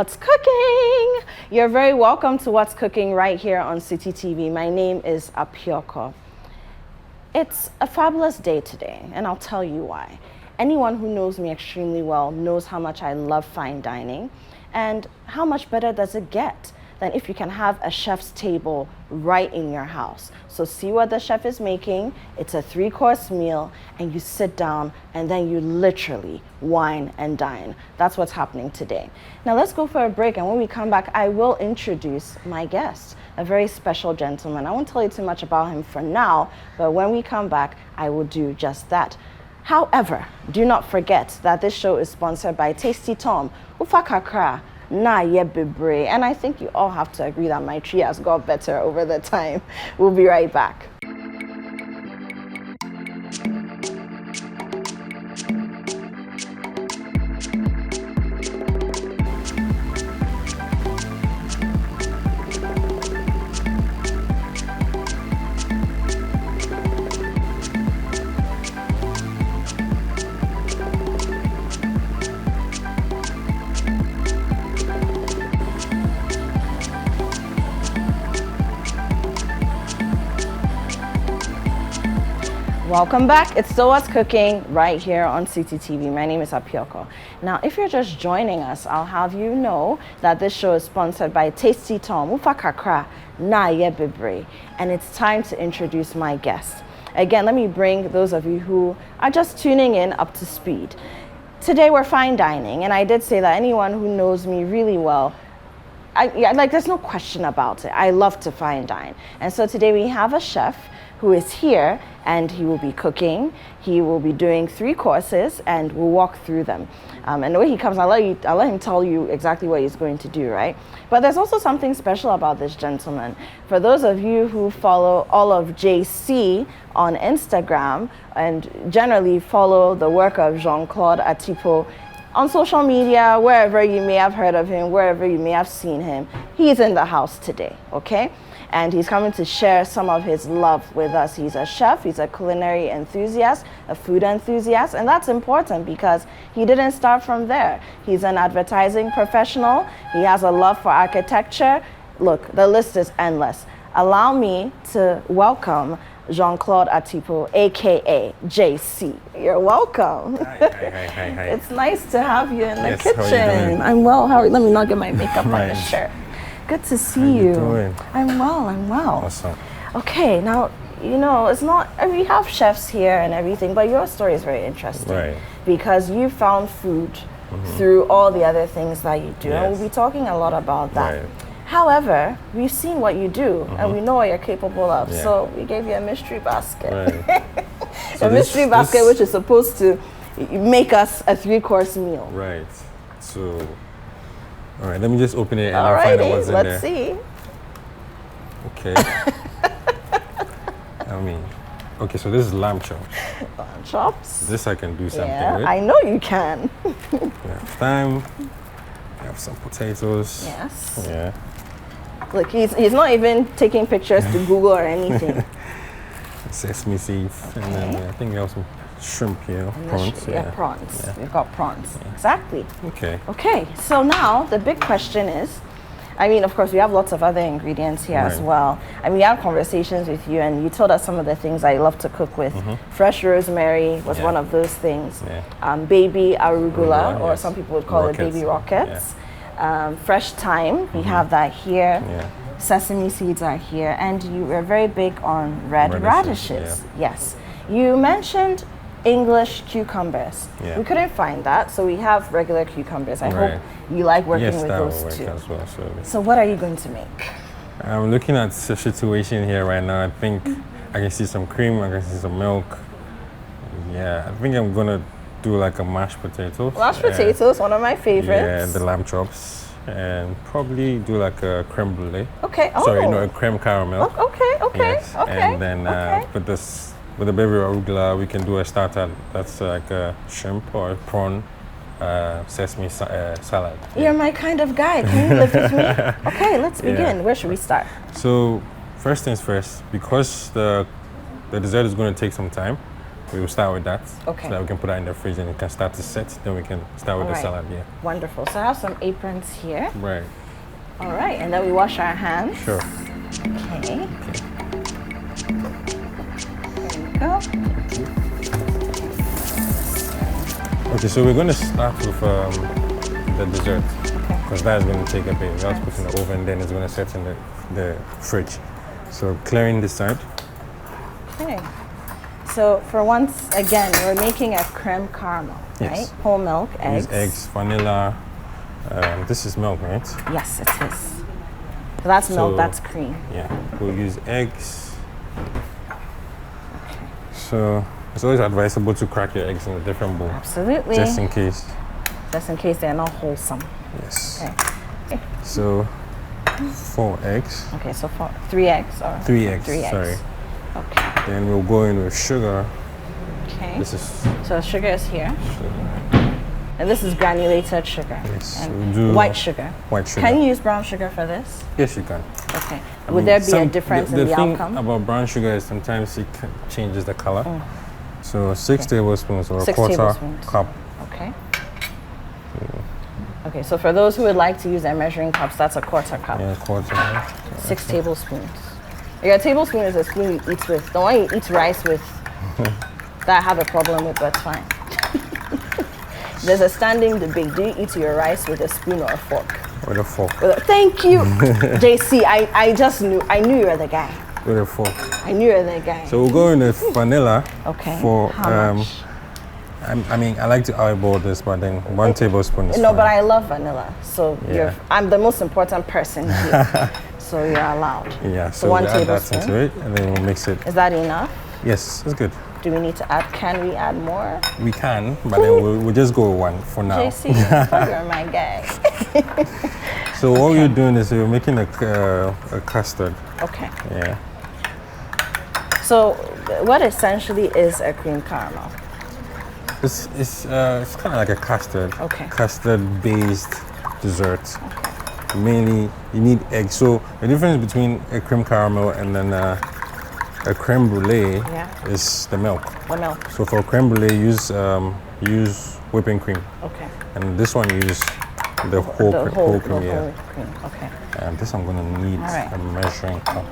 What's cooking? You're very welcome to What's Cooking right here on City TV. My name is Attipoe. It's a fabulous day today, and I'll tell you why. Anyone who knows me extremely well knows how much I love fine dining, and how much better does it get than if you can have a chef's table right in your house. So see what the chef is making. It's a 3-course meal, and you sit down and then you literally wine and dine. That's what's happening today. Now let's go for a break, and when we come back, I will introduce my guest, a very special gentleman. I won't tell you too much about him for now, but when we come back, I will do just that. However, do not forget that this show is sponsored by Tasty Tom, Ufa Kakra, Na Ye Bebre, and I think you all have to agree that my tree has got better over the time. We'll be right back. Welcome back. It's still What's Cooking right here on City TV. My name is Attipoe. Now, if you're just joining us, I'll have you know that this show is sponsored by Tasty Tom, Ufa Kakra, Na Ye Bebre, and it's time to introduce my guest. Again, let me bring those of you who are just tuning in up to speed. Today we're fine dining, and I did say that anyone who knows me really well, there's no question about it. I love to fine dine. And so today we have a chef who is here, and he will be cooking. He will be doing 3 courses, and we'll walk through them. And the way he comes, I'll let him tell you exactly what he's going to do, right? But there's also something special about this gentleman. For those of you who follow all of JC on Instagram, and generally follow the work of Jean-Claude Attipoe on social media, wherever you may have heard of him, wherever you may have seen him, he's in the house today, okay? And he's coming to share some of his love with us. He's a chef, he's a culinary enthusiast, a food enthusiast, and that's important because he didn't start from there. He's an advertising professional, he has a love for architecture. Look, the list is endless. Allow me to welcome Jean-Claude Attipoe, aka JC. You're welcome. Hi. It's nice to have you in the kitchen. How are you doing? I'm well. How are you? Let me not get my makeup on the shirt. Good to see you. How you doing? I'm well. Awesome. Okay, now, you know, it's not, we have chefs here and everything, but your story is very interesting. Right. Because you found food through all the other things that you do. Yes. And we'll be talking a lot about that. Right. However, we've seen what you do and we know what you're capable of. Yeah. So we gave you a mystery basket. Right. A mystery basket which is supposed to make us a 3-course meal. Right. So, all right, let me just open it and I'll find out what's in there. Let's see. Okay. Okay, so this is lamb chops. Lamb chops. This I can do something Yeah, with. I know you can. We have thyme. We have some potatoes. Yes. Yeah. Look, he's not even taking pictures to Google or anything. Sesame seeds. And then I think we have some shrimp here. Prawns. Prawns. Yeah. We've got prawns. Exactly. Okay. Okay, so now the big question is, I mean, of course, we have lots of other ingredients here as Right. well. And we had conversations with you, and you told us some of the things I love to cook with. Fresh rosemary was one of those things. Yeah. Baby arugula, or yes. some people would call Rockets. it baby rockets. Fresh thyme, we have that here. Yeah. Sesame seeds are here. And you were very big on red radishes. Yes. You mentioned English cucumbers. Yeah. We couldn't find that, so we have regular cucumbers. I hope you like working with that will those work too. as well. So what are you going to make? I'm looking at the situation here right now. I think I can see some cream, I can see some milk. Yeah, I think I'm gonna do like a mashed potatoes. Mashed potatoes, one of my favorites. Yeah, the lamb chops. And probably do like a creme brulee. Okay. Oh. Sorry, no, a creme caramel. Okay. Yes. And then with the baby arugula, we can do a starter. That's like a shrimp or a prawn sesame salad. You're my kind of guy. Can you live with me? Okay, let's begin. Yeah. Where should we start? So first things first, because the dessert is going to take some time, we will start with that. Okay. So that we can put that in the fridge and it can start to set. Then we can start with the Alright. salad. Yeah. Wonderful. So I have some aprons here. Right. All right, and then we wash our hands. Sure. Okay. There we go. Okay, so we're going to start with the dessert. Because that's going to take a bit. We have to put in the oven, then it's going to set in the fridge. So clearing this side. Okay. So for once again, we're making a creme caramel, Yes. right? Whole milk, eggs. Use eggs, vanilla. This is milk, right? Yes, it is. So that's milk, So- that's cream. Yeah. We'll use eggs. So it's always advisable to crack your eggs in a different bowl. Absolutely. Just in case. Just in case they're not wholesome. Yes. Okay. So 4 eggs. Okay, so 3 eggs or 3 eggs. 3 eggs. Sorry. Okay. Then we'll go in with sugar. Okay. This is So sugar is here. sugar. And this is granulated sugar. Yes, And we'll do white sugar. white sugar. Can you use brown sugar for this? Yes, you can. Okay. I Would mean, there be a some- difference the in the thing outcome? about brown sugar is sometimes it changes the color. So 6 tablespoons or 6 a quarter tablespoons. cup. Okay. Okay, so for those who would like to use their measuring cups, that's a quarter cup. Yeah, quarter. Right? 6 tablespoons. Your tablespoon is a spoon you eat with. The one you eat rice with, that I have a problem with, but it's fine. There's a standing debate. Do you eat your rice with a spoon or a fork? With a fork. Thank you, JC. I just knew. I knew you were the guy. With a fork. I knew you were the guy. So we'll go in with vanilla. Okay. For How much? I mean, I like to eyeball this, but then 1 tablespoon is No, fine. but I love vanilla. So Yeah. I'm the most important person here. So you're allowed. Yeah, So so 1 we'll add that tablespoon. into it, and then we'll mix it. Is that enough? Yes, it's good. Do we need to add? Can we add more? We can, but then we'll just go with 1 for now. JC, you're my guy. So what we're doing is we're making a custard. Okay. Yeah. So what essentially is a cream caramel? It's kind of like a custard. Okay. Custard-based dessert. Mainly, you need eggs. So the difference between a cream caramel and then a creme brulee Yeah. is the milk. The milk. So for creme brulee, use whipping cream, Okay. and this one you use the whole The whole whole cream. Yeah. cream. Okay. And this I'm gonna need All right. a measuring cup.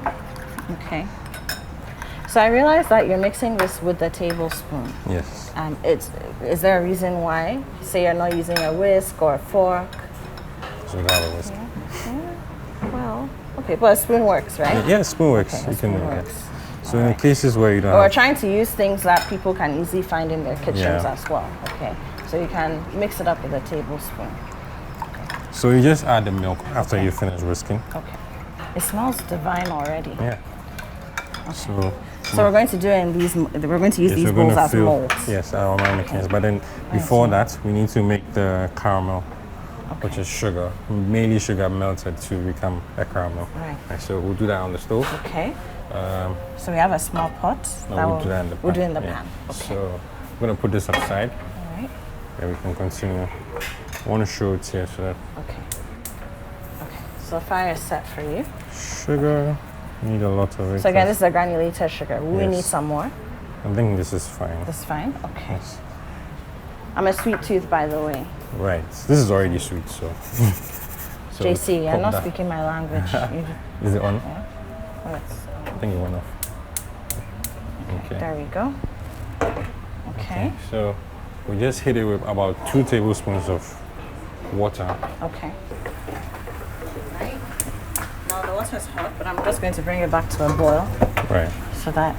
Okay. So I realized that you're mixing this with the tablespoon. Yes. Is there a reason why? Say you're not using a whisk or a fork. So we have a whisk. Well, okay, but a spoon works, right? Yeah, spoon works. Okay, a You can. spoon Yeah. works. So in cases where you don't We're have, trying to use things that people can easily find in their kitchens Yeah. as well. Okay. So you can mix it up with a tablespoon. so you just add the milk after you finish whisking. Okay. It smells divine already. Yeah. So So we're going to do it in these. We're going to use yes, these we're bowls gonna as fill. molds. Yes, our mannequins. But then before that, we need to make the caramel, which is sugar, mainly sugar melted to become a caramel. Right. And so we'll do that on the stove. Okay. So we have a small pot. No, that we'll do that in the pan. We'll do it in the Yeah. pan. Okay. So I'm gonna put this aside, All right. and we can continue. I want to show it here so that Okay. Okay. So fire is set for you. sugar, you need a lot of it. So again, this is a granulated sugar. We Yes. need some more. I think this is fine. This is fine. Okay. Yes. I'm a sweet tooth, by the way. Right. This is already sweet, so. So JC, you're pop not that. speaking my language. Is it on? Oh, it's- I think it went off. Okay. there we go. Okay. So we just hit it with about 2 tablespoons of water. Okay. Right. Now the water is hot, but I'm just going to bring it back to a boil Right. so that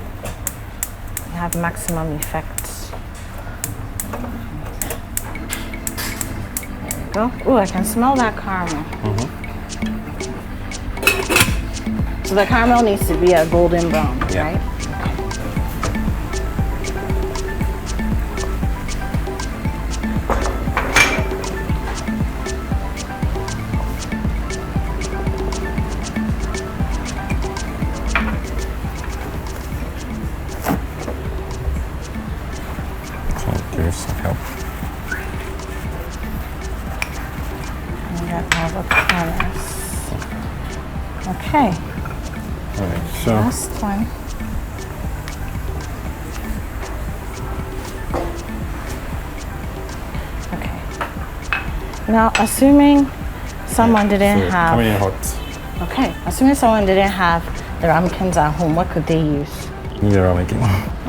you have maximum effect. There we go. Oh, I can smell that caramel. So the caramel needs to be a golden brown, Yeah. right? Give you some help. And get all the colors. Okay, All right. So last one. Now, assuming someone didn't So have... coming in hot. Okay, assuming someone didn't have the ramekins at home, what could they use? You need a ramekin.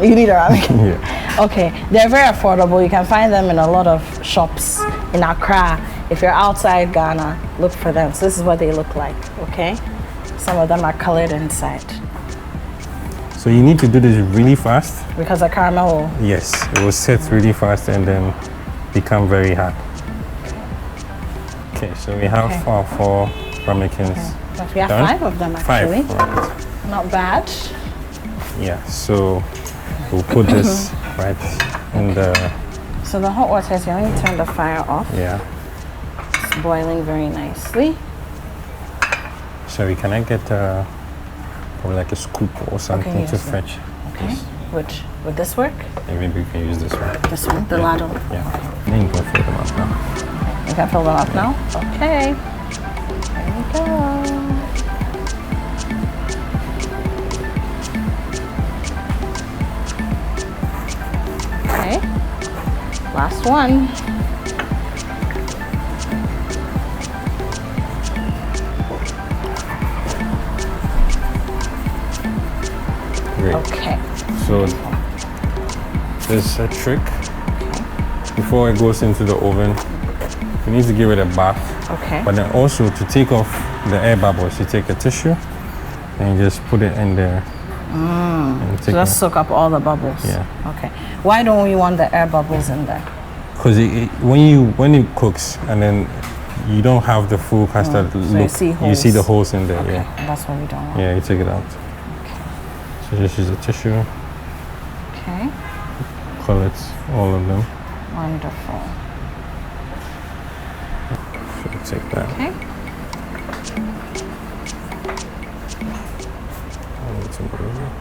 You need a ramekin? Yeah. Okay, they're very affordable. You can find them in a lot of shops in Accra. If you're outside Ghana, look for them. So this is what they look like, okay? Some of them are colored inside. So you need to do this really fast. Because the caramel will... Yes, it will set really fast and then become very hard. Okay, so we have our 4 ramekins. So we have done. 5 of them actually. 5. Right. Not bad. Yeah, so we'll put this right in the... So the hot water is here. Let me turn the fire off. Yeah. It's boiling very nicely. Sorry, can I get probably like a scoop or something yes, to yeah. fetch? Okay. This? Would this work? Yeah, maybe we can use this one. This one, the ladle. Yeah. Then you can fill them up now. You can fill them up now? Okay. There we go. Okay. Last one. Great. Okay. So there's a trick. Before it goes into the oven, you need to give it a bath. Okay. But then also to take off the air bubbles, you take a tissue and you just put it in there. And take Just soak up all the bubbles. Yeah. Okay. Why don't we want the air bubbles in there? Because when it cooks and then you don't have the full custard look, you see you see the holes. holes in there. Okay. Yeah. That's what we don't want. Yeah, you take it out. So just use a tissue, Okay. collect all of them. Wonderful. So take that. Okay. I need to move it.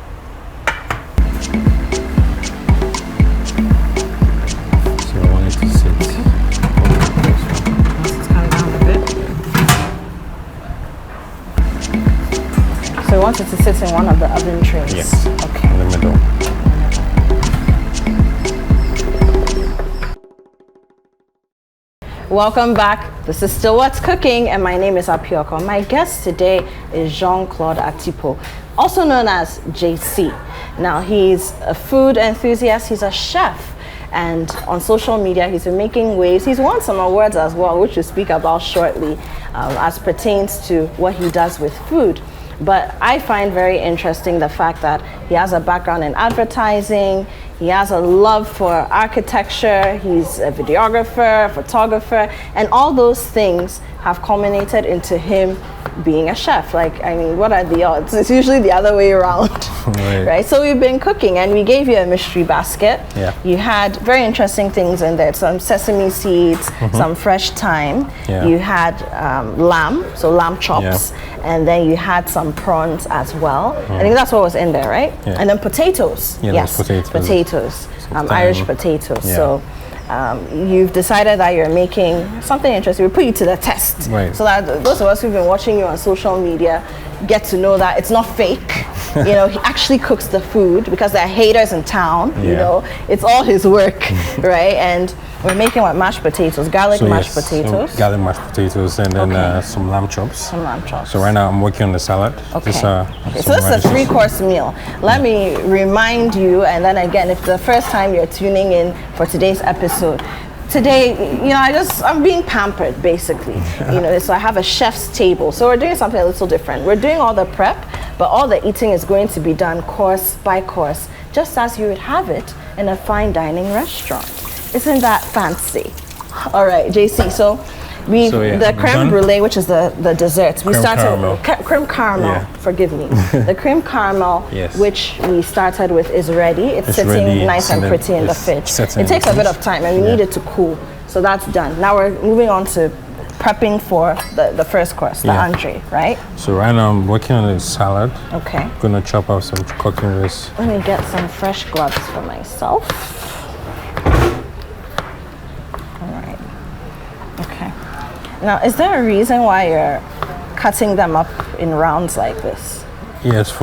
So I want it to sit. Let's come down a bit. So we want it to sit in one of the oven trays? Yes. Okay. In the middle. Welcome back. This is Still What's Cooking, and my name is Appioko. My guest today is Jean-Claude Attipoe, also known as JC. Now, he's a food enthusiast, he's a chef, and on social media, he's been making waves. He's won some awards as well, which we'll speak about shortly, as pertains to what he does with food. But I find very interesting the fact that he has a background in advertising, he has a love for architecture, he's a videographer, photographer, and all those things have culminated into him being a chef. Like, I mean, what are the odds? It's usually the other way around, right? So we've been cooking and we gave you a mystery basket. Yeah. You had very interesting things in there, some sesame seeds, some fresh thyme. Yeah. You had lamb, so lamb chops, and then you had some prawns as well. I think that's what was in there, right? Yeah. And then potatoes. Yeah, yes, potatoes. Irish potatoes. Yeah. So you've decided that you're making something interesting. We put you to the test, Right. so that those of us who've been watching you on social media get to know that it's not fake. You know, he actually cooks the food, because there are haters in town. You Yeah. know, it's all his work, right? And we're making what, mashed potatoes, garlic mashed potatoes. So garlic mashed potatoes and then Okay. some lamb chops. Some lamb chops. So right now I'm working on the salad. Okay. Just, Okay, so some this is a radishes. 3-course meal. Let me remind you, and then again, if the first time you're tuning in for today's episode, today, you know, I'm being pampered, basically. You know, so I have a chef's table. So we're doing something a little different. We're doing all the prep, but all the eating is going to be done course by course, just as you would have it in a fine dining restaurant. Isn't that fancy? All right, JC, so the creme brulee, which is the dessert, we Creme started caramel. Creme caramel. Yeah. Forgive me. The creme caramel, Yes. which we started with, is ready. It's sitting ready, nice and then pretty in the it's fridge. set in It takes the a bit fridge. of time, and we need it to cool. So that's done. Now we're moving on to prepping for the first course, the entree, right? So right now I'm working on the salad. Okay. Gonna chop up some cucumbers. Let me get some fresh gloves for myself. All right. Okay. Now, is there a reason why you're cutting them up in rounds like this? Yes,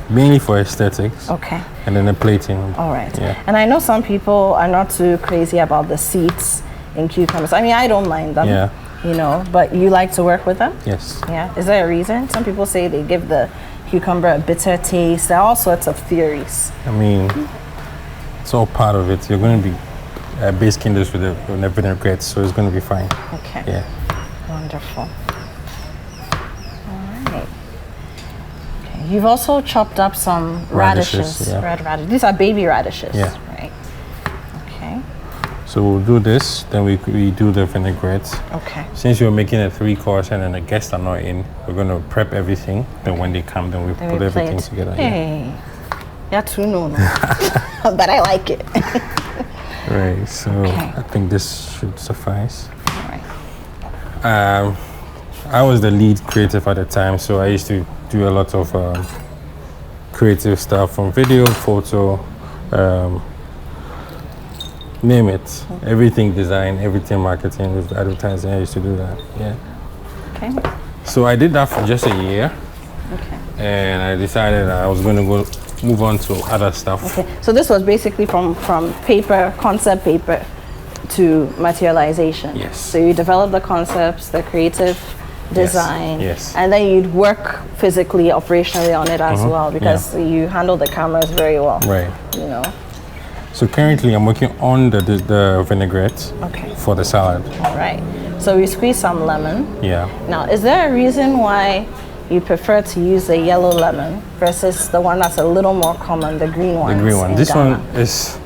mainly for aesthetics. Okay. And then the plating. All right. Yeah. And I know some people are not too crazy about the seeds in cucumbers. I mean, I don't mind them. Yeah. You know, but you like to work with them? Yes. Yeah. Is there a reason? Some people say they give the cucumber a bitter taste. There are all sorts of theories. I mean, it's all part of it. You're going to be basking this with the vinaigrette, so it's going to be fine. Okay. Yeah. Wonderful. All right. Okay. You've also chopped up some radishes. Yeah. Red radishes. These are baby radishes. Yeah. Right. Okay. So we'll do this, then we do the vinaigrette. Okay. Since you're making a 3-course and then the guests are not in, we're going to prep everything. Then when they come, then we put everything together. Hey. Yeah, too no. But I like it. Right, so I think this should suffice. All right. I was the lead creative at the time, so I used to do a lot of creative stuff from video, photo, name it. Everything design, everything marketing, with advertising, I used to do that. Yeah. Okay. So I did that for just a year. Okay. And I decided I was going to move on to other stuff. Okay. So this was basically from paper, concept paper, to materialization. Yes. So you develop the concepts, the creative design, Yes. and then you'd work physically, operationally on it as well, because you handle the cameras very well. Right. You know. So currently I'm working on the vinaigrette for the salad. All right. So we squeeze some lemon. Yeah. Now, is there a reason why you prefer to use the yellow lemon versus the one that's a little more common, the green one? The green one. This Ghana? one is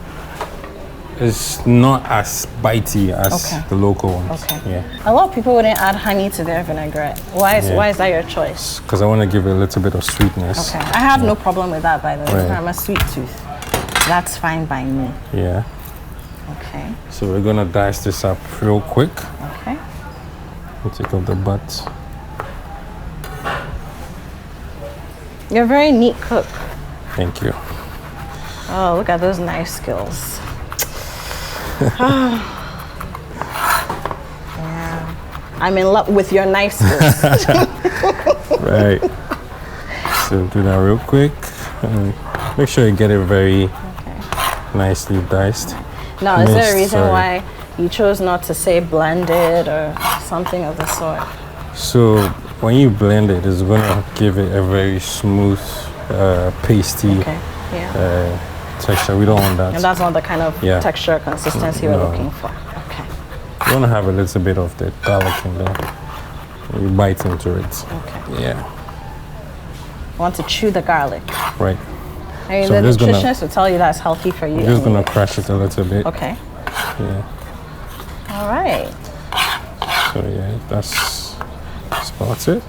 not as bitey as the local ones. Okay. Yeah. A lot of people wouldn't add honey to their vinaigrette. Why is that your choice? Because I want to give it a little bit of sweetness. Okay. I have no problem with that, by the way. Right. I'm a sweet tooth. That's fine by me. Yeah. Okay. So we're gonna dice this up real quick. Okay. We'll take off the butt. You're a very neat cook. Thank you. Oh, look at those knife skills. Yeah. I'm in love with your knife skills. Right. So do that real quick. And make sure you get it very nicely diced. Now, is there a reason why you chose not to say blended or something of the sort? So when you blend it, it's gonna give it a very smooth, pasty texture. We don't want that. And that's not the kind of texture consistency we're looking for. Okay. You wanna have a little bit of the garlic in there. You bite into it. Okay. Yeah. I want to chew the garlic. Right. I mean, So the I'm just nutritionist will tell you that's healthy for you. I'm just gonna crush it a little bit. Okay. Yeah. All right. So yeah, that's about it.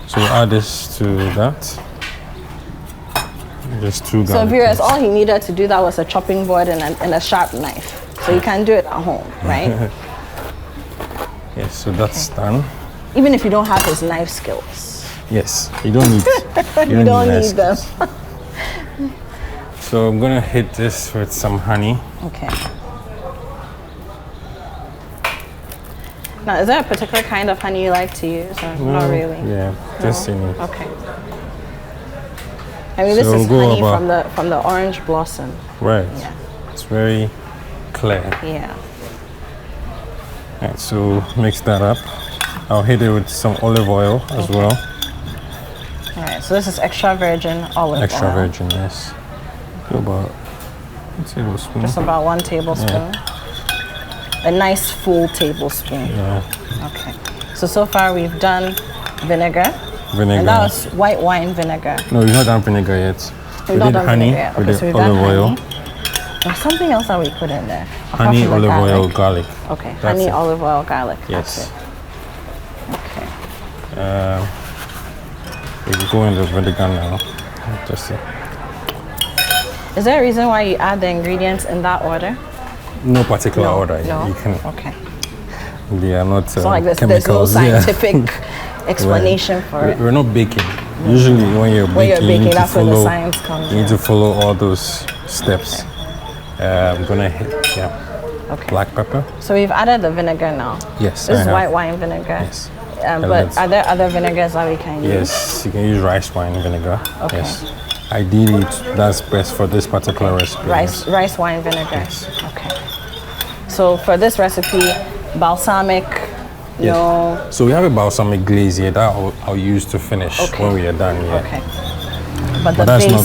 So we'll add this to that. Just 2 garlic. So viewers, all he needed to do that was a chopping board and a sharp knife. So you can do it at home, right? Yes, so that's done. Even if you don't have his knife skills. Yes, you don't need. You don't need them. So I'm gonna hit this with some honey. Okay. Now, is there a particular kind of honey you like to use, or not really? Yeah, just in it. Okay. I mean, this is honey from the orange blossom. Right. Yeah. It's very clear. Yeah. Right, so mix that up. I'll hit it with some olive oil as well. All right, so this is extra virgin olive oil. Extra virgin, yes. About a tablespoon. Just about 1 tablespoon. Yeah. A nice full tablespoon. Yeah. Okay. So far we've done vinegar. Vinegar. And that was white wine vinegar. No, we've not done vinegar yet. We did honey with the olive oil. There's something else that we put in there. Honey, olive oil, garlic. Okay, honey, olive oil, garlic. Yes. That's it. Okay. We go in the vinegar now. Just Is there a reason why you add the ingredients in that order? no particular order. No. You can. Okay. They are not It's not like there's no chemicals. scientific explanation for it. We're not baking. Usually when you're baking, you need to that's where the follow. science comes You need in. to follow all those steps. I'm gonna hit black pepper. So we've added the vinegar now. Yes. This is white wine vinegar. Yes. But are there other vinegars that we can use? Yes, you can use rice wine vinegar. Okay. Yes. ideally that's best for this particular recipe. Rice wine vinegar. Yes. Okay. So for this recipe, balsamic, Yes. no. So we have a balsamic glaze here that I'll use to finish when we are done. Yeah. Okay. But the that's base. not.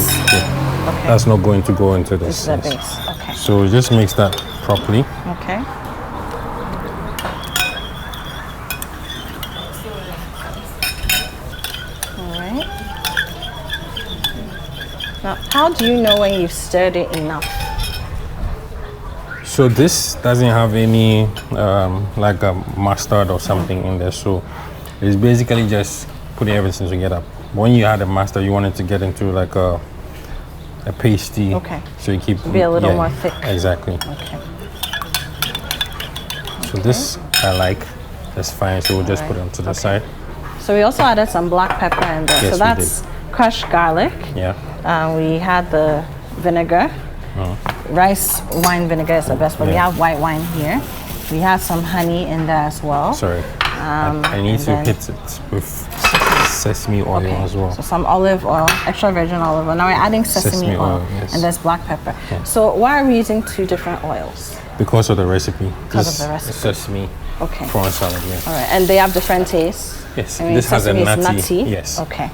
Okay. That's not going to go into this. This is the base. Okay. So just mix that properly. Okay. All right. Now, how do you know when you've stirred it enough? So this doesn't have any like a mustard or something in there. So it's basically just putting everything together. When you add a mustard, you want it to get into like a pasty. Okay. So you keep Be a little more thick. Exactly. Okay. So this I like. That's fine. So we'll just put it onto the side. So we also added some black pepper in there. Yes, so that's crushed garlic. Yeah. We had the vinegar. Rice wine vinegar is the best, but we have white wine here. We have some honey in there as well. Sorry. I need to hit it with sesame oil as well. So some olive oil, extra virgin olive oil. Now we're adding sesame oil, yes. and there's black pepper. Yeah. So why are we using 2 different oils? Because of the recipe. Because of the recipe. Sesame prawn salad, yeah. All right, and they have different tastes? Yes, I mean, this has a nutty. Yes. Okay.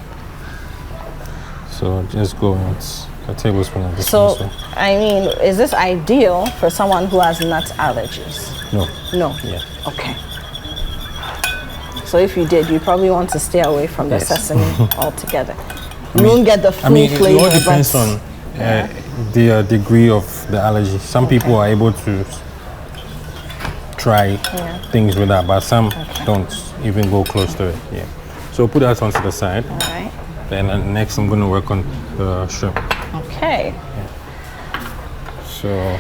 So just go with a tablespoon of this. So, I mean, is this ideal for someone who has nut allergies? No. No? Yeah. Okay. So if you did, you probably want to stay away from the sesame altogether. You won't get the full flavor. It all depends on the degree of the allergy. Some people are able to try things with that, but some don't even go close to it. Yeah. So put that onto the side. All right. Then next I'm going to work on the shrimp. Okay. Yeah. So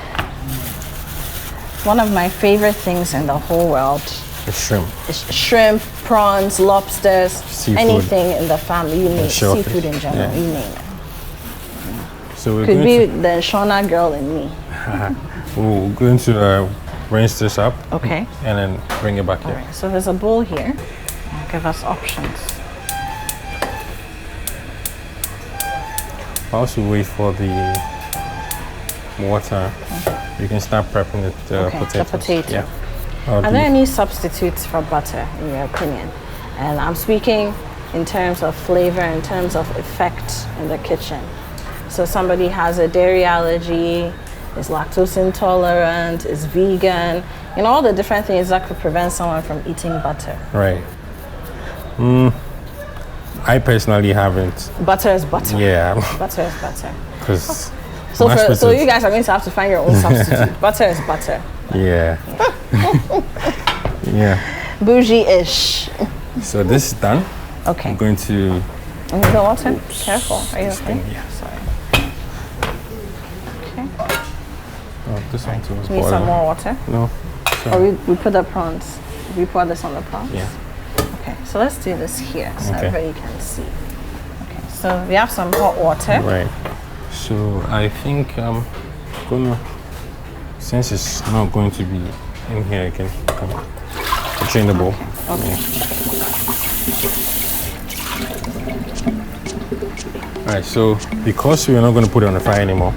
one of my favorite things in the whole world the shrimp. is shrimp, prawns, lobsters, Seafood. Anything in the family. You name it. Seafood in general. You name it. So we're Could be the Shona girl in me. We're going to rinse this up. Okay. And then bring it back here. Right. So there's a bowl here. Give us options. Whilst we wait for the water, you can start prepping the potatoes. The potato. Yeah. Are there any substitutes for butter, in your opinion? And I'm speaking in terms of flavor, in terms of effect in the kitchen. So somebody has a dairy allergy, is lactose intolerant, is vegan, all the different things that could prevent someone from eating butter. Right. I personally haven't. Butter is butter. Yeah. Butter is butter. Because so you guys are going to have to find your own substitute. Butter is butter. Yeah. Yeah. Bougie-ish. So this is done. Okay. I'm going to. The water. Oops. Careful. Are you okay? Yeah. Sorry. Okay. Oh, this one too is Need some more water? No. Or we put the prawns. We pour this on the prawns? Yeah. Okay, so let's do this here so everybody can see. Okay, so we have some hot water. Right. So I think I'm gonna, since it's not going to be in here, I can drain the bowl. Okay. All right. So because we're not going to put it on the fire anymore,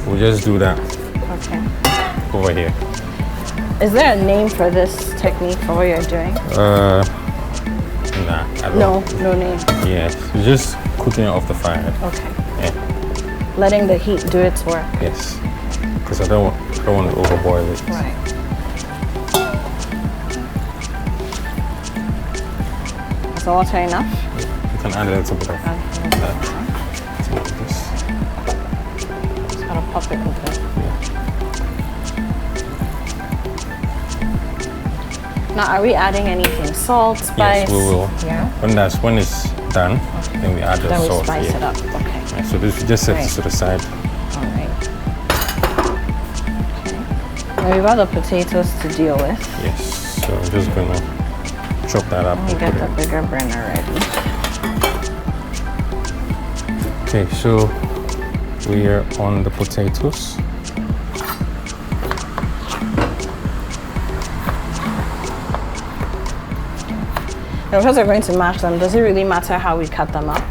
we'll just do that. Okay. Over here. Is there a name for this technique for what you're doing? Nah. I don't. No name. Yeah. We're just cooking it off the fire. Okay. Yeah. Letting the heat do its work. Yes. Because I don't want to overboil it. Right. Is the water enough? You can add a little bit of that. Just gotta pop it open. Now, are we adding anything? Salt, spice? Yes, we will. Yeah. When it's done, then we add the then salt. We spice it up. Okay. Yeah, so this we just set this to the side. All right. Okay. Now we've got the potatoes to deal with. Yes. So I'm just gonna chop that up. Let me get the bigger burner ready. Okay, so we are on the potatoes. Now, because we're going to mash them, does it really matter how we cut them up?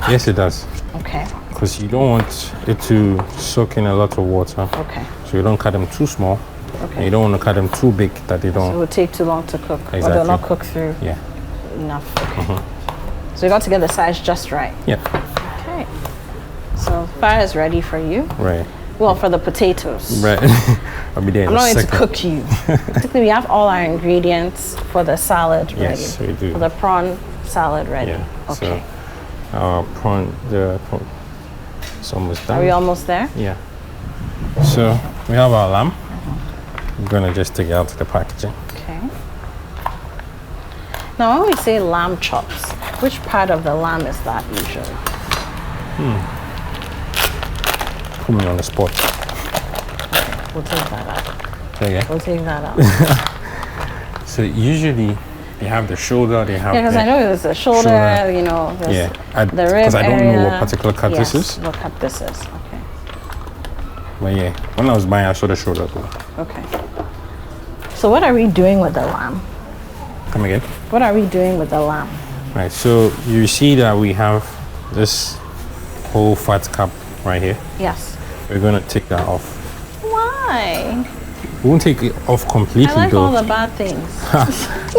Yes, it does. Okay. because you don't want it to soak in a lot of water. Okay. So you don't cut them too small. Okay. And you don't want to cut them too big that they don't. So it will take too long to cook. Exactly. Or they'll not cook through Yeah. enough. Okay. So you got to get the size just right. Yeah. Okay. So fire is ready for you. Right. Well, for the potatoes. Right. I'll be there in I'm a not going to second. cook you. Basically, we have all our ingredients for the salad ready. Yes, we do. For the prawn salad ready. Yeah. Okay. So our prawn, it's almost done. Are we almost there? Yeah. So we have our lamb. We're gonna just take it out of the packaging. Okay. Now, when we say lamb chops, which part of the lamb is that usually? Put me on the spot. Okay, we'll take that out. Okay. We'll take that out. So usually they have the shoulder, they have Yeah, because the, I know there's the shoulder, you know, there's yeah, the rib because I don't know what area. particular cut Yes, this is. what cut this is. Okay. But yeah, when I was buying, I saw the shoulder too. Okay. So what are we doing with the lamb? Come again. What are we doing with the lamb? Right. So you see that we have this whole fat cap right here. Yes. We're gonna take that off. Why? We won't take it off completely I like though. all the bad things.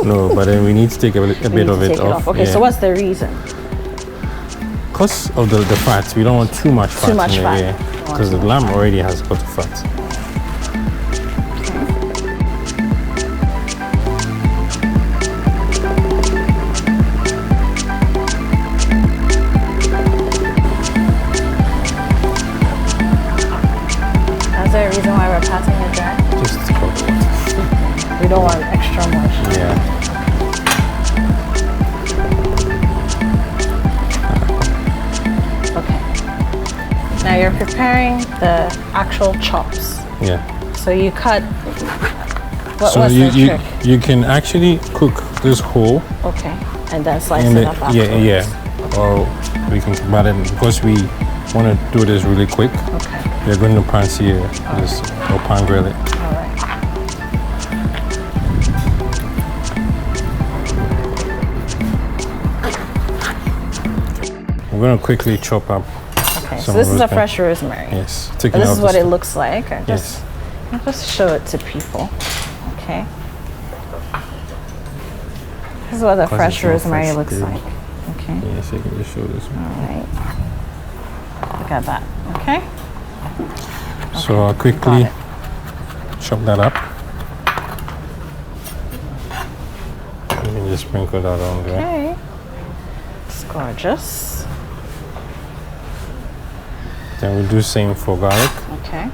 No, but then we need to take a bit We need of to it take off. Okay, so what's the reason? Because of the fat, we don't want too much fat much in fat. there. Because the lamb already has got the fat. Is there a reason why we're passing it dry? Just cold water. We don't want extra moisture. Yeah. Okay. Now you're preparing the actual chops. Yeah. So you cut. What's So the trick? you can actually cook this whole. Okay. And then slice And it up afterwards. yeah. Or we can, but then because we want to do this really quick, Okay. we're going to pan sear this or pan grill it. All right. We're going to quickly chop up. Okay. So some this is a rosemary. fresh rosemary. Yes. So Taking this out is the what it stem. looks like. Yes. I'll just show it to people. Okay. This is what the Because fresh it's all rosemary fresh, looks yeah. like. Okay. Yes, you can just show this one. All right. Look at that. Okay. So I'll quickly Got chop that up. You can just sprinkle that on there. Okay. It's gorgeous. Then we'll do same for garlic. Okay.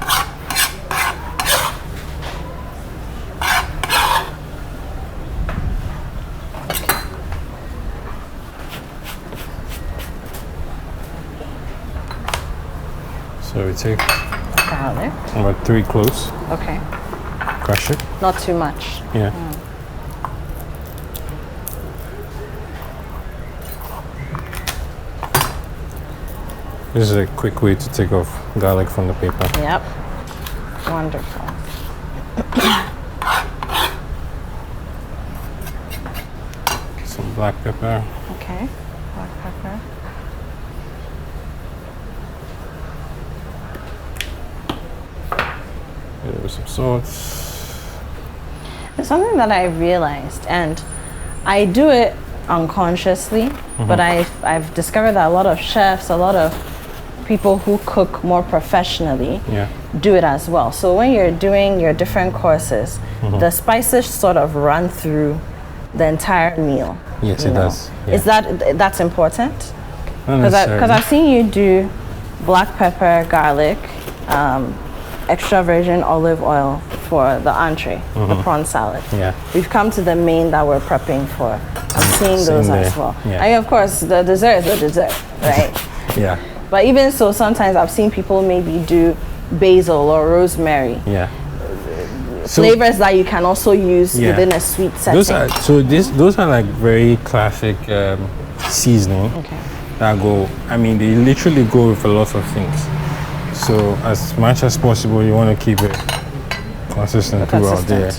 So we take Garlic. about 3 cloves, Okay. crush it. Not too much. Yeah. This is a quick way to take off garlic from the paper. Yep. Wonderful. Some black pepper. Okay. Black pepper. Some salt. There's something that I realized, and I do it unconsciously, but I've discovered that a lot of chefs, a lot of people who cook more professionally Yeah. do it as well. So when you're doing your different courses, the spices sort of run through the entire meal. Yes, you it know. does. Yeah. Is that's important? Not Because necessarily. I've seen you do black pepper, garlic, extra virgin olive oil for the entree, the prawn salad. Yeah. We've come to the main that we're prepping for. I'm seeing Same those as there. well. Yeah. And of course, the dessert is the dessert, right? Yeah. But even so, sometimes I've seen people maybe do basil or rosemary, Yeah. So flavors that you can also use Yeah. within a sweet setting. those are like very classic seasoning Okay. that go. I mean, they literally go with a lot of things. So as much as possible, you want to keep it consistent throughout Okay.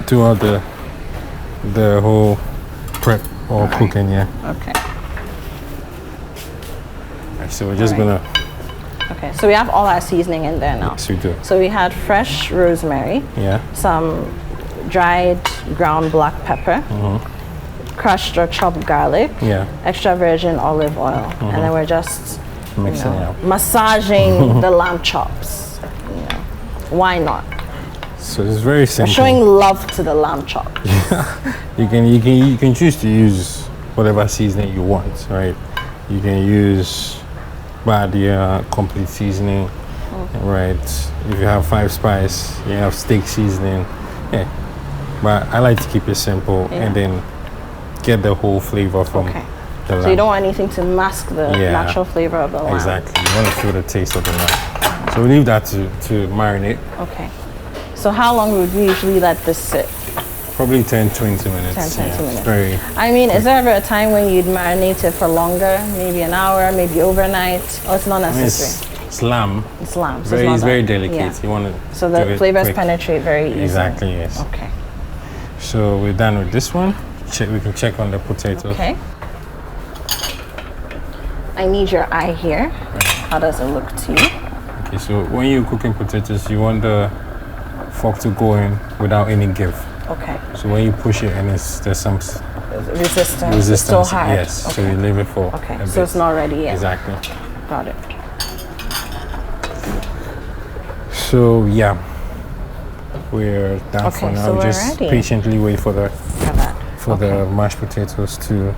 throughout the whole prep or cooking. Yeah. Okay. So we're just gonna. Okay, so we have all our seasoning in there now. Yes, we do. So we had fresh rosemary, some dried ground black pepper, crushed or chopped garlic, extra virgin olive oil, and then we're just mixing it up, massaging the lamb chops. Why not? So it's very simple. We're showing love to the lamb chops. you can choose to use whatever seasoning you want, right? You can use Badia complete seasoning, right? If you have 5 spice, you have steak seasoning, but I like to keep it simple and then get the whole flavor from the lamb. So you don't want anything to mask the natural flavor of the lamb. Exactly, you want to feel the taste of the lamb. So we leave that to marinate. Okay, so how long would we usually let this sit? Probably 10-20 minutes. 10-20 minutes. Very. I mean, is there ever a time when you'd marinate it for longer? Maybe an hour, maybe overnight? Or it's not necessary? It's lamb. It's lamb. So it's very delicate. You want to. So the flavors penetrate very easily. Exactly, yes. Okay. So we're done with this one. We can check on the potatoes. Okay. I need your eye here. How does it look to you? Okay, so when you're cooking potatoes, you want the fork to go in without any give. Okay. So when you push it and there's some resistance. It's still hard. Yes. Okay. So you leave it for a bit. So it's not ready yet. Exactly. Got it. So we're done for now. So we're just ready. Patiently wait for the mashed potatoes to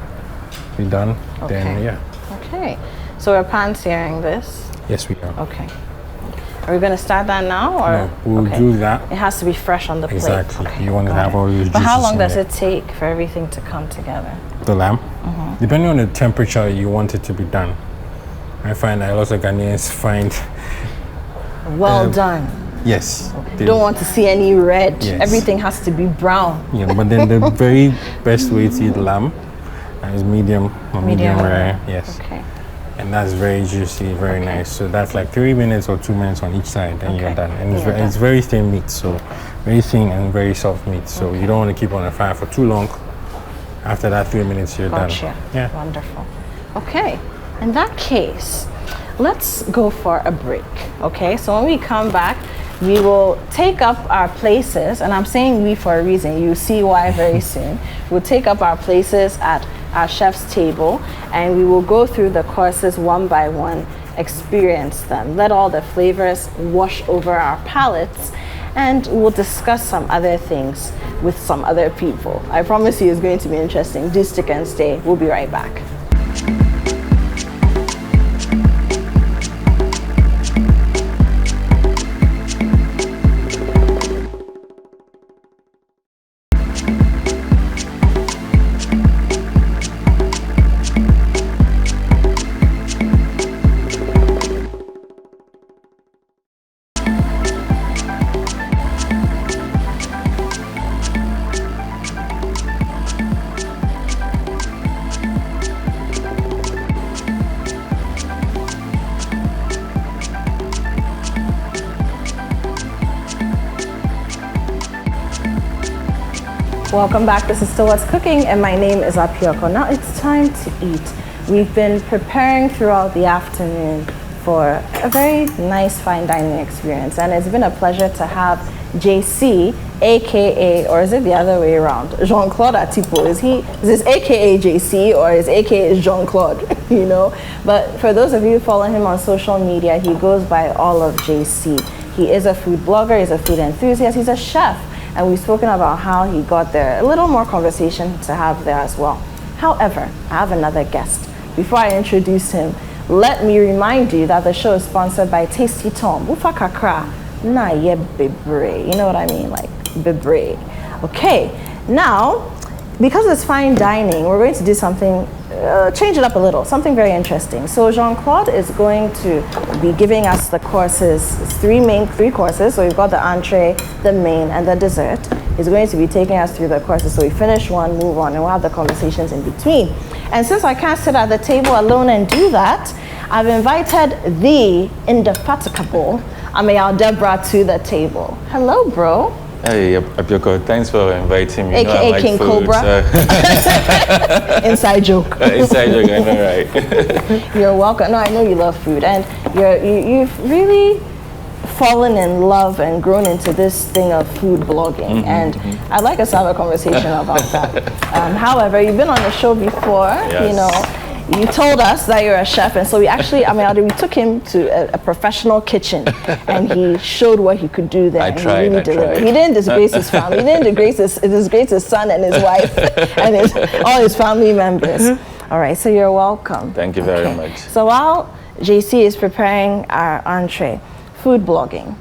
be done. Then Okay. So we're pan-searing this. Yes, we are. Okay. Are we going to start that now, or no? We'll do that. It has to be fresh on the plate. Exactly. You want to have all those juices. But how long does it take for everything to come together? The lamb, depending on the temperature you want it to be done. I find that a lot of Ghanaians find well done. Yes. You don't want to see any red. Yes. Everything has to be brown. Yeah, but then the very best way to eat lamb is medium or medium rare. Yes. Okay. And that's very juicy, very nice. So that's like 3 minutes or 2 minutes on each side, and you're done. And it's very thin meat, so very thin and very soft meat. So you don't want to keep on the fire for too long. After that 3 minutes, you're done. Yeah. Wonderful. Okay. In that case, let's go for a break. Okay. So when we come back, we will take up our places, and I'm saying we for a reason. You'll see why very soon. We'll take up our places at our chef's table, and we will go through the courses one by one, experience them, let all the flavors wash over our palates, and we'll discuss some other things with some other people. I promise you it's going to be interesting. Do stick and stay. We'll be right back. Welcome back. This is Still What's Cooking, and my name is Attipoe. Now it's time to eat. We've been preparing throughout the afternoon for a very nice fine dining experience, and it's been a pleasure to have JC, aka, or is it the other way around? Jean-Claude Attipoe. Is this aka JC or is aka Jean-Claude? You know? But for those of you who follow him on social media, he goes by all of JC. He is a food blogger, he's a food enthusiast, he's a chef. And we've spoken about how he got there. A little more conversation to have there as well. However, I have another guest. Before I introduce him, let me remind you that the show is sponsored by Tasty Tom. Ufa kakra, na ye bebre. You know what I mean? Like bebre. Okay, now, because it's fine dining, we're going to do something, change it up a little, something very interesting. So Jean-Claude is going to be giving us the courses. It's three courses. So we've got the entree, the main, and the dessert. He's going to be taking us through the courses. So we finish one, move on, and we'll have the conversations in between. And since I can't sit at the table alone and do that, I've invited the indefatigable Amayal Deborah to the table. Hello, bro. Hey, Attipoe, thanks for inviting me. AKA I like King food, Cobra. So. Inside joke. Inside joke, I know, right? You're welcome. No, I know you love food, and you've really fallen in love and grown into this thing of food blogging, and I'd like us to have a conversation about that. However, you've been on the show before. Yes. You know, you told us that you're a chef, and so we actually, we took him to a professional kitchen, and he showed what he could do there. I and tried, he really I tried. He didn't disgrace his family. He didn't disgrace his son and his wife and all his family members. All right, so you're welcome. Thank you very much. So while JC is preparing our entree, food blogging,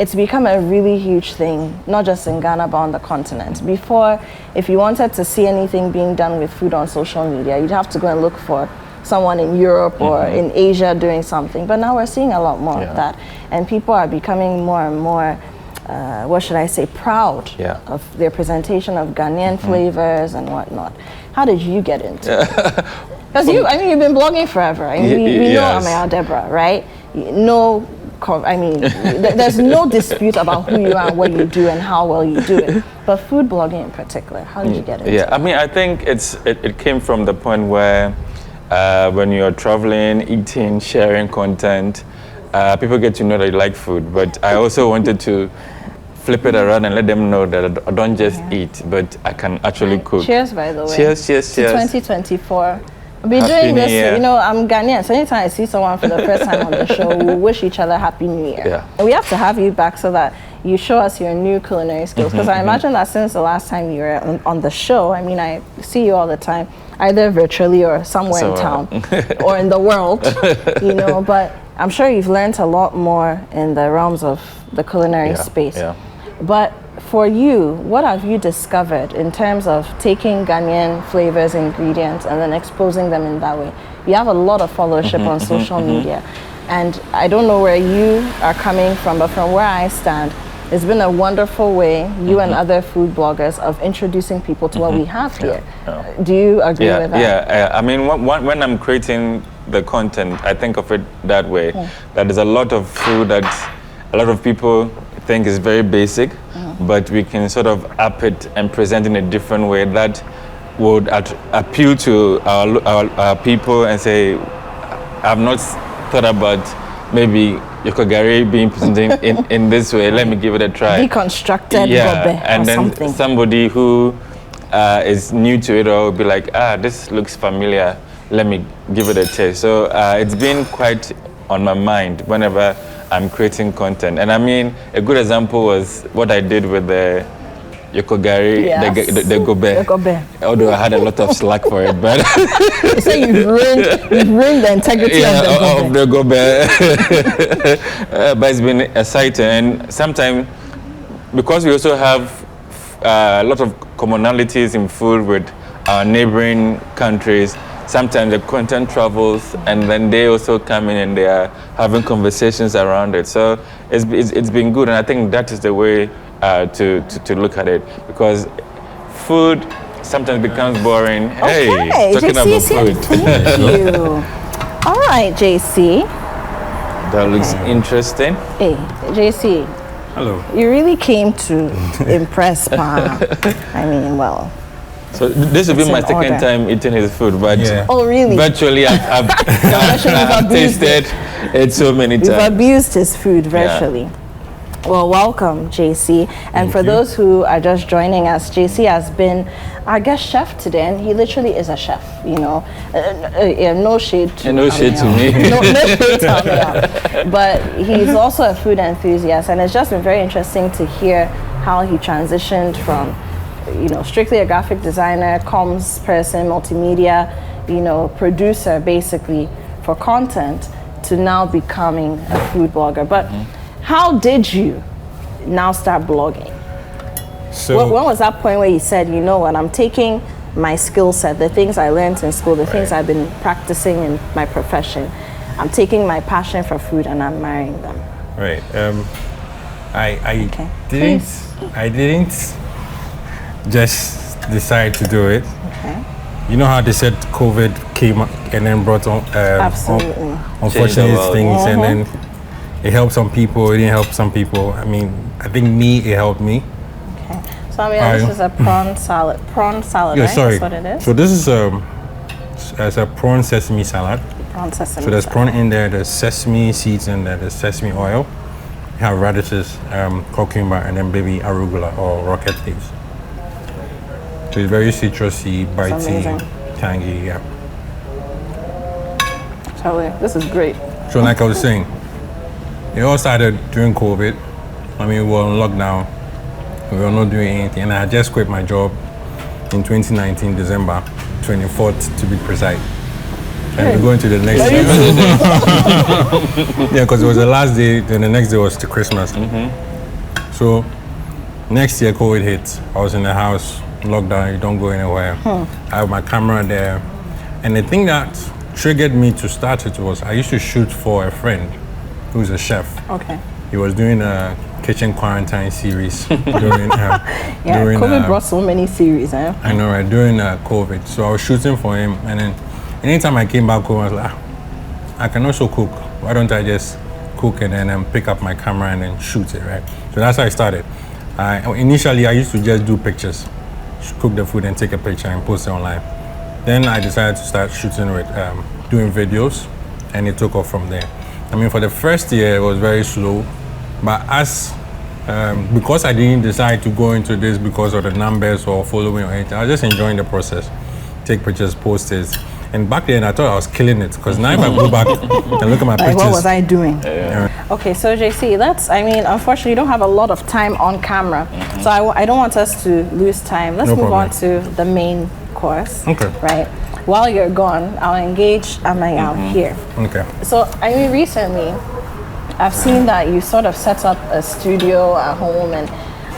it's become a really huge thing, not just in Ghana, but on the continent. Before, if you wanted to see anything being done with food on social media, you'd have to go and look for someone in Europe or in Asia doing something. But now we're seeing a lot more of that. And people are becoming more and more, proud of their presentation of Ghanaian flavors and whatnot. How did you get into it? Because you've been blogging forever. I mean, we know Amaya Deborah, right? There's no dispute about who you are and what you do and how well you do it. But food blogging in particular, how did you get into it? Yeah, I mean, I think it came from the point where when you're traveling, eating, sharing content, people get to know that you like food. But I also wanted to flip it around and let them know that I don't just eat, but I can actually cook. Cheers, by the way. Cheers. To 2024. We'll be Happy doing New this, Year. you know, I'm Ghanaian, so anytime I see someone for the first time on the show, we'll wish each other Happy New Year. Yeah. And we have to have you back so that you show us your new culinary skills, because I imagine that since the last time you were on the show, I mean, I see you all the time, either virtually or somewhere in town or in the world, you know, but I'm sure you've learned a lot more in the realms of the culinary space. Yeah. But for you, what have you discovered in terms of taking Ghanaian flavors, ingredients, and then exposing them in that way? You have a lot of followership on social media, and I don't know where you are coming from, but from where I stand, it's been a wonderful way, you and other food bloggers, of introducing people to what we have here. Do you agree with that? Yeah, I mean, when I'm creating the content, I think of it that way, that there's a lot of food that a lot of people think is very basic, but we can sort of up it and present in a different way that would appeal to our people and say, I've not thought about maybe yokogari being presented in this way, let me give it a try. Deconstructed gobe and or then something. Somebody who is new to it will be like, this looks familiar, let me give it a taste. So it's been quite on my mind whenever I'm creating content. And I mean, a good example was what I did with the yokogari, the gobe. Although I had a lot of slack for it, but so you've ruined the integrity of the gobe. But it's been exciting, and sometimes because we also have a lot of commonalities in food with our neighboring countries, sometimes the content travels, and then they also come in and they are having conversations around it. So it's been good, and I think that is the way to look at it, because food sometimes becomes boring. Okay, hey, talking JC, about food. Thank you. All right, JC. That looks interesting. Hey, JC. Hello. You really came to impress, Pa. I mean, well. So this will be my second time eating his food, but oh really? Virtually, I've tasted it so many times. We've abused his food virtually. Yeah. Well, welcome, JC. And for those who are just joining us, JC has been our guest chef today, and he literally is a chef. You know, no shade to no shade to me. no shade to Amaya. But he's also a food enthusiast, and it's just been very interesting to hear how he transitioned from, you know, strictly a graphic designer, comms person, multimedia, you know, producer basically for content, to now becoming a food blogger. But how did you now start blogging? So when was that point where you said, you know what, I'm taking my skill set, the things I learned in school, the things I've been practicing in my profession, I'm taking my passion for food and I'm marrying them? Right. I didn't just decide to do it. Okay. You know how they said COVID came and then brought on unfortunate things, and then it helped some people, it didn't help some people. I mean, I think it helped me. So I mean, this is a prawn salad. Prawn salad, Yeah, right? sorry. That's what it is. So this is as a prawn sesame salad. Prawn sesame. So there's salad. prawn in there, there's sesame seeds in there, there's sesame oil. You have radishes, cucumber, and then baby arugula or rocket leaves. So it's very citrusy, bitey, tangy, yeah. Totally. This is great. So like I was saying, it all started during COVID. I mean, we were on lockdown. We were not doing anything. And I had just quit my job in 2019, December 24th to be precise. And we're going to the next day. Yeah, because it was the last day, then the next day was to Christmas. So next year, COVID hit. I was in the house, lockdown, you don't go anywhere. I have my camera there. And the thing that triggered me to start it was I used to shoot for a friend who's a chef. Okay. He was doing a kitchen quarantine series during COVID brought so many series, eh? I know, right? During COVID. So I was shooting for him, and then anytime I came back home, I was like, I can also cook. Why don't I just cook and then pick up my camera and then shoot it, right? So that's how I started. Initially, I used to just do pictures, cook the food and take a picture and post it online. Then I decided to start shooting with doing videos, and it took off from there. I mean, for the first year, it was very slow, but because I didn't decide to go into this because of the numbers or following or anything, I was just enjoying the process. Take pictures, post it. And back then, I thought I was killing it, because now if I go back and look at my pictures. What was I doing? Okay, so JC, unfortunately, you don't have a lot of time on camera. So I don't want us to lose time. Let's move on to the main course. Okay. Right? While you're gone, I'll engage Amayao here. Okay. So, I mean, recently, I've seen that you sort of set up a studio at home, and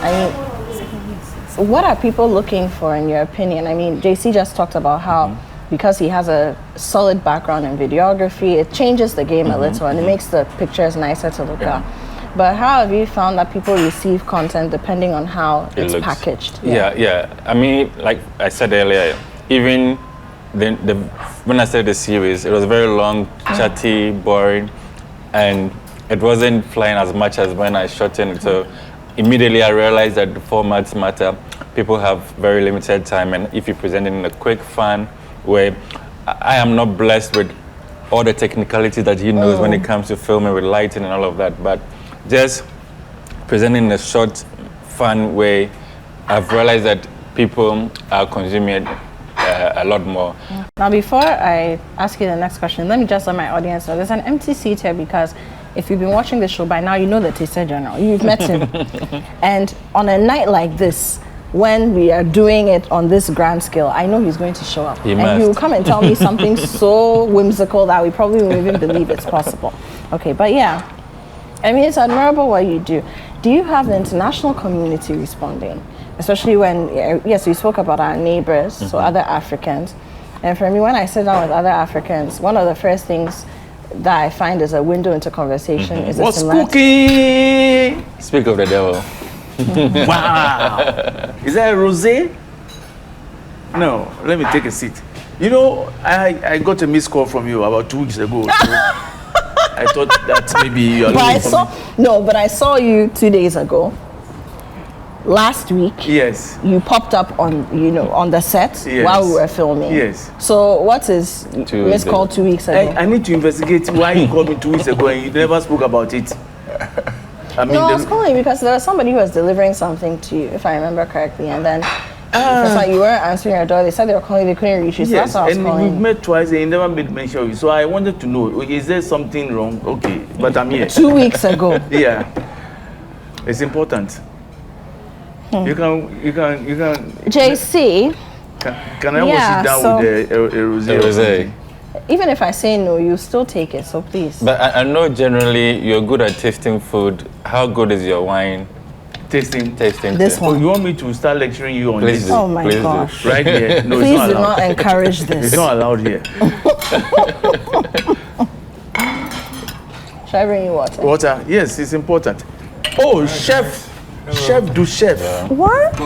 I mean, what are people looking for in your opinion? I mean, JC just talked about how because he has a solid background in videography, it changes the game a little, and it makes the pictures nicer to look at. But how have you found that people receive content depending on how it's packaged? Yeah. I mean, like I said earlier, even when I started the series, it was very long, chatty, boring, and it wasn't flying as much as when I shot it. So immediately I realized that the formats matter. People have very limited time, and if you present it in a quick, fun way, I am not blessed with all the technicalities that he knows when it comes to filming with lighting and all of that, but just presenting in a short, fun way, I've realized that people are consuming it a lot more. Now, before I ask you the next question, let me just let my audience know there's an empty seat here, because if you've been watching the show by now, you know the Taster General. You've met him. And on a night like this, when we are doing it on this grand scale, I know he's going to show up. He will come and tell me something so whimsical that we probably won't even believe it's possible. Okay, but yeah, I mean, it's admirable what you do. Do you have the international community responding? Especially when, yes, we spoke about our neighbors, so other Africans. And for me, when I sit down with other Africans, one of the first things that I find is a window into conversation is what's cooking? Speak of the devil. Wow. Is that a rosé? No, let me take a seat. You know, I got a missed call from you about 2 weeks ago. So I thought that maybe you're looking for me. But I saw you 2 days ago. Last week, yes, you popped up on the set while we were filming. Yes. So what is missed call 2 weeks ago? I need to investigate why you called me 2 weeks ago and you never spoke about it. I was calling because there was somebody who was delivering something to you, if I remember correctly, and then it's like you weren't answering your door. They said they were calling, they couldn't reach you. So yes, that's why I was calling. And we've met twice and you never made mention of it. So I wanted to know, is there something wrong? Okay, but I'm here. 2 weeks ago. Yeah, it's important. You can. JC. Can I almost sit down with a rosé? Even if I say no, you still take it, so please. But I know generally you're good at tasting food. How good is your wine? Tasting this one. Oh, you want me to start lecturing you on this? Oh my gosh. Right here. No, please it's not allowed. do not encourage this. It's not allowed here. Should I bring you water? Water? Yes, it's important. Oh, chef du chef. Yeah. What?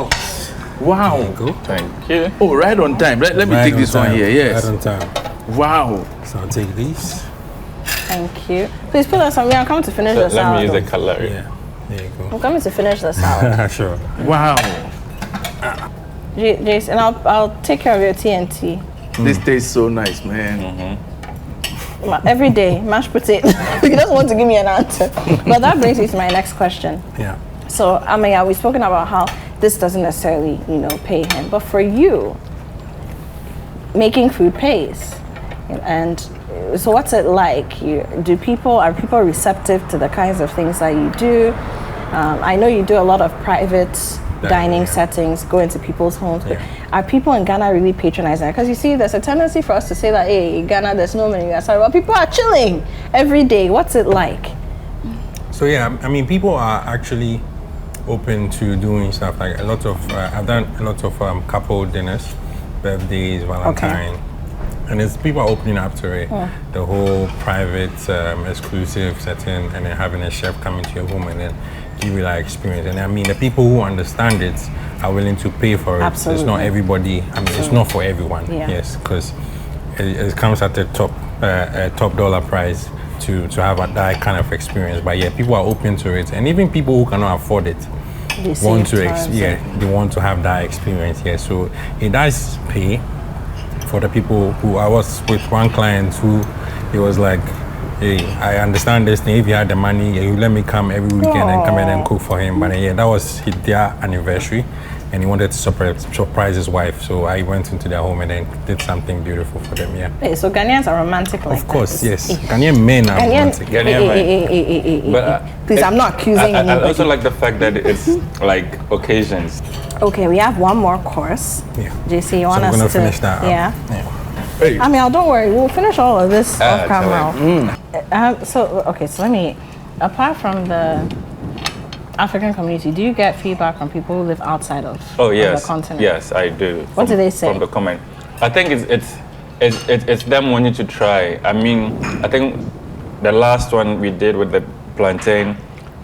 Wow. Thank you. Oh, right on time. Let me take this one here. Yes. Right on time. Wow. So I'll take these. Thank you. Please put us on me. I'm coming to finish the salad. Let me use the cutlery. Yeah. There you go. I'm coming to finish the salad. Sure. Wow. Jason, I'll take care of your TNT. This tastes so nice, man. Every day, mashed potato. He doesn't want to give me an answer. But that brings me to my next question. Yeah. So, Amaya, we've spoken about how this doesn't necessarily, pay him. But for you, making food pays. And so what's it like? Are people receptive to the kinds of things that you do? I know you do a lot of private dining settings, go into people's homes, but are people in Ghana really patronizing? Because you see, there's a tendency for us to say that, hey, in Ghana, there's no menu. Well, people are chilling every day. What's it like? So yeah, I mean, people are actually open to doing stuff like a lot of. I've done a lot of couple dinners, birthdays, Valentine, and it's people are opening up to it. The whole private, exclusive setting, and then having a chef come into your home and then give you that experience. And I mean, the people who understand it are willing to pay for it. Absolutely. It's not everybody. I mean, it's not for everyone. Yeah. Yes, because it comes at the top dollar price to have that kind of experience. But yeah, people are open to it, and even people who cannot afford it want to they want to have that experience. Yeah, so it does pay for the people who. I was with one client who he was like, hey, I understand this thing. If you had the money, you let me come every weekend and come in and cook for him. But yeah, that was their anniversary, and he wanted to surprise his wife. So I went into their home and then did something beautiful for them. Yeah. Hey, so Ghanaians are romantic like Of course, that. yes. Ghanaian men are romantic. Please, I'm not accusing I anybody. also like the fact that it's like occasions. Okay, we have one more course. Yeah. JC, you So want I'm us gonna to finish that up. Yeah. Hey. Don't worry. We'll finish all of this off camera. Charlie. So let me. Apart from the African community, do you get feedback from people who live outside of the continent? Yes, I do. What do they say? From the comment, I think it's them wanting to try. I mean, I think the last one we did with the plantain,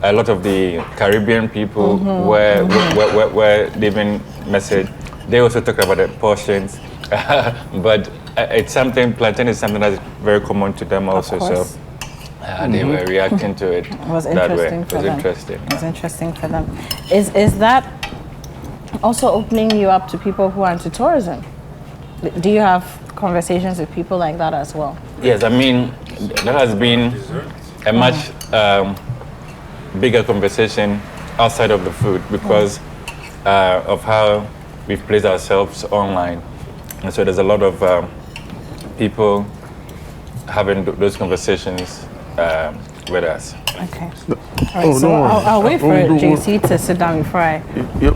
a lot of the Caribbean people were leaving message. They also talk about the portions, but it's something. Plantain is something that's very common to them also. So they were reacting to it. It was that way. interesting It for was them. interesting. It was interesting for them. Is that also opening you up to people who are into tourism? Do you have conversations with people like that as well? Yes, I mean, that has been a much bigger conversation outside of the food because of how we've placed ourselves online. And so there's a lot of people having those conversations with us. Okay. All right, so I'll wait for JC to sit down before I...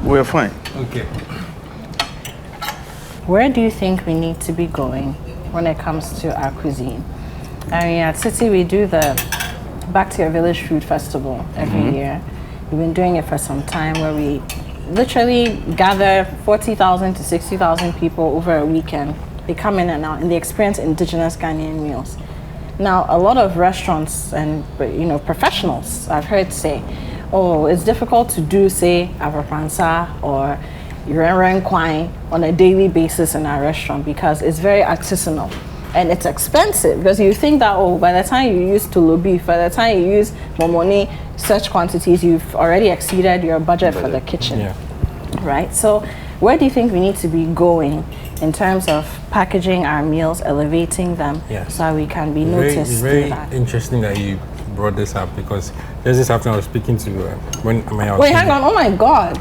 We're fine. Okay. Where do you think we need to be going when it comes to our cuisine? I mean, at City, we do the Back to Your Village Food Festival every year. We've been doing it for some time where we literally gather 40,000 to 60,000 people over a weekend. They come in and out and they experience indigenous Ghanaian meals. Now, a lot of restaurants and professionals I've heard say, oh, it's difficult to do, say, avapansa or yuren kwai on a daily basis in our restaurant because it's very artisanal and it's expensive because you think that, oh, by the time you use tolo beef, by the time you use momoni, such quantities, you've already exceeded your budget for the kitchen. Yeah. Right? So where do you think we need to be going in terms of packaging our meals, elevating them, so we can be noticed? It's very interesting that you brought this up because just this afternoon I was speaking to when I was Wait, hang on! Oh my God!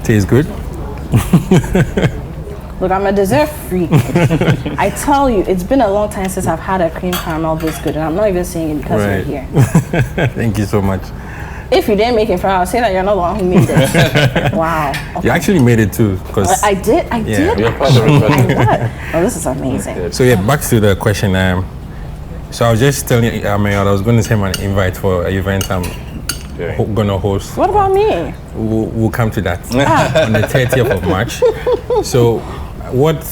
Tastes good. Look, I'm a dessert freak. I tell you, it's been a long time since I've had a cream caramel this good, and I'm not even saying it because you're here. Thank you so much. If you didn't make it for her, I'll say that you're not the one who made it. Wow. Okay. You actually made it too, because I did. You're part of it. Oh, this is amazing. So yeah, back to the question. So I was just telling you, I was going to send an invite for an event I'm going to host. What about me? We'll come to that on the 30th of March. So what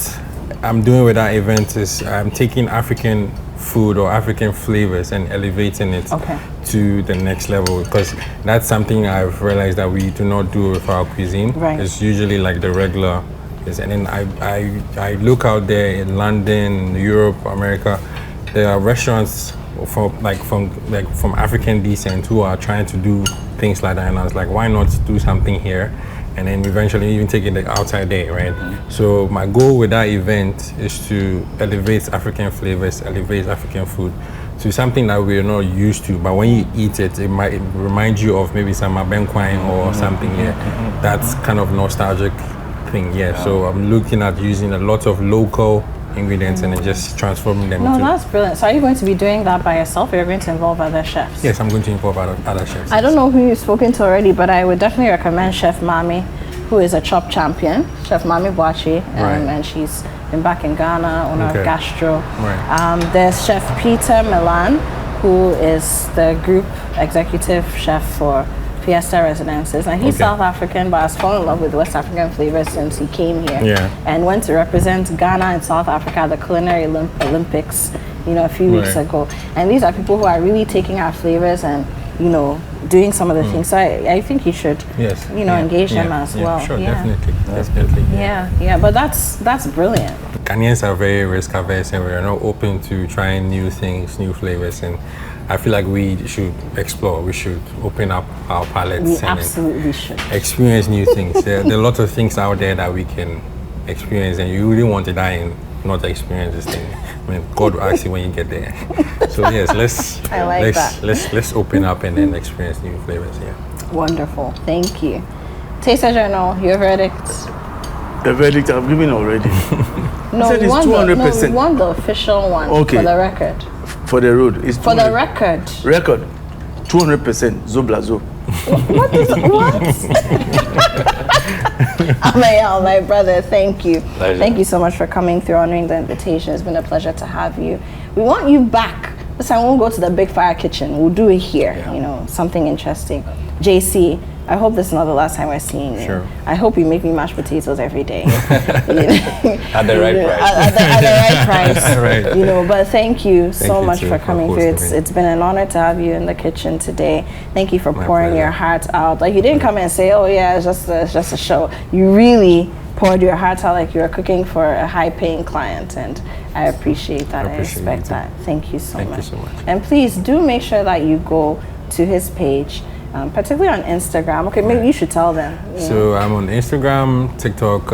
I'm doing with that event is I'm taking African food or African flavors and elevating it to the next level, because that's something I've realized that we do not do with our cuisine. Right. It's usually like the regular. And then I look out there in London, Europe, America. There are restaurants from African descent who are trying to do things like that, and I was like, why not do something here and then eventually even taking it outside there, right? So my goal with that event is to elevate African flavors, elevate African food to something that we're not used to, but when you eat it, it might remind you of maybe some abenquine or something. That's kind of nostalgic thing. So I'm looking at using a lot of local ingredients and then just transforming them into. That's brilliant. So are you going to be doing that by yourself, or you're going to involve other chefs? Yes, I'm going to involve other chefs. I don't know who you've spoken to already, but I would definitely recommend Chef Mami, who is a chop champion, Chef Mami Boachi, and she's been back in Ghana, owner of Gastro. There's Chef Peter Milan, who is the group executive chef for Fiesta Residences, and he's South African, but has fallen in love with West African flavors since he came here and went to represent Ghana and South Africa at the Culinary Olympics, a few weeks ago. And these are people who are really taking our flavors and, doing some of the things. So I think you should, engage them as well. Sure, definitely. But that's brilliant. Ghanaians are very risk averse, and we're not open to trying new things, new flavors, and I feel like we should explore. We should open up our palettes. We absolutely should. Experience new things. There are a lot of things out there that we can experience, and you really want to die and not experience this thing. I mean, God will ask you when you get there. So yes, let's open up and then experience new flavors. Wonderful. Thank you. Taster Journal, your verdict. The verdict I've given already. No, you want 200%. You want the official one for the record. For the road, it's for the record. 200% Zoblazo. What is what? Amayal, my brother, thank you. Pleasure. Thank you so much for coming through, honoring the invitation. It's been a pleasure to have you. We want you back. This time we won't go to the Big Fire Kitchen. We'll do it here. Something interesting. JC, I hope this is not the last time we're seeing you. Sure. I hope you make me mashed potatoes every day. At the right price. At the right price. Right. But thank you so much for coming through. Me. It's been an honor to have you in the kitchen today. Thank you for My pouring pleasure. your heart out. Like, you didn't come and say, "Oh yeah, it's just a show." You really poured your heart out like you were cooking for a high-paying client, and I appreciate that. I respect that. Thank you so much. Thank you so much. And please do make sure that you go to his page, particularly on Instagram. Okay, maybe you should tell them. So I'm on Instagram, TikTok,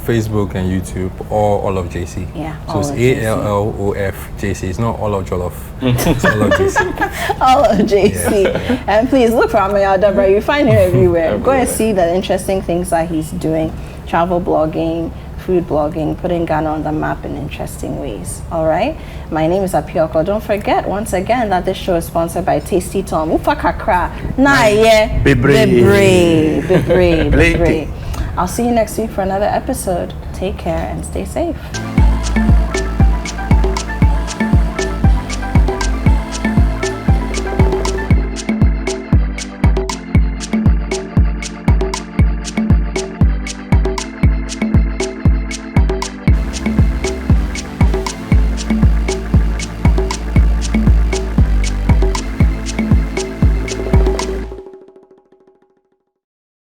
Facebook, and YouTube, all of JC. So it's ALLOF JC. It's not all of Jollof. It's all of JC. All of JC. And please look for Amayal Dabra. You find him everywhere. Go and see the interesting things that he's doing. Travel blogging, food blogging, putting Ghana on the map in interesting ways. All right? My name is Appioko. Don't forget, once again, that this show is sponsored by Tasty Tom. Ufa kakra. Na ye. Bebre. I'll see you next week for another episode. Take care and stay safe.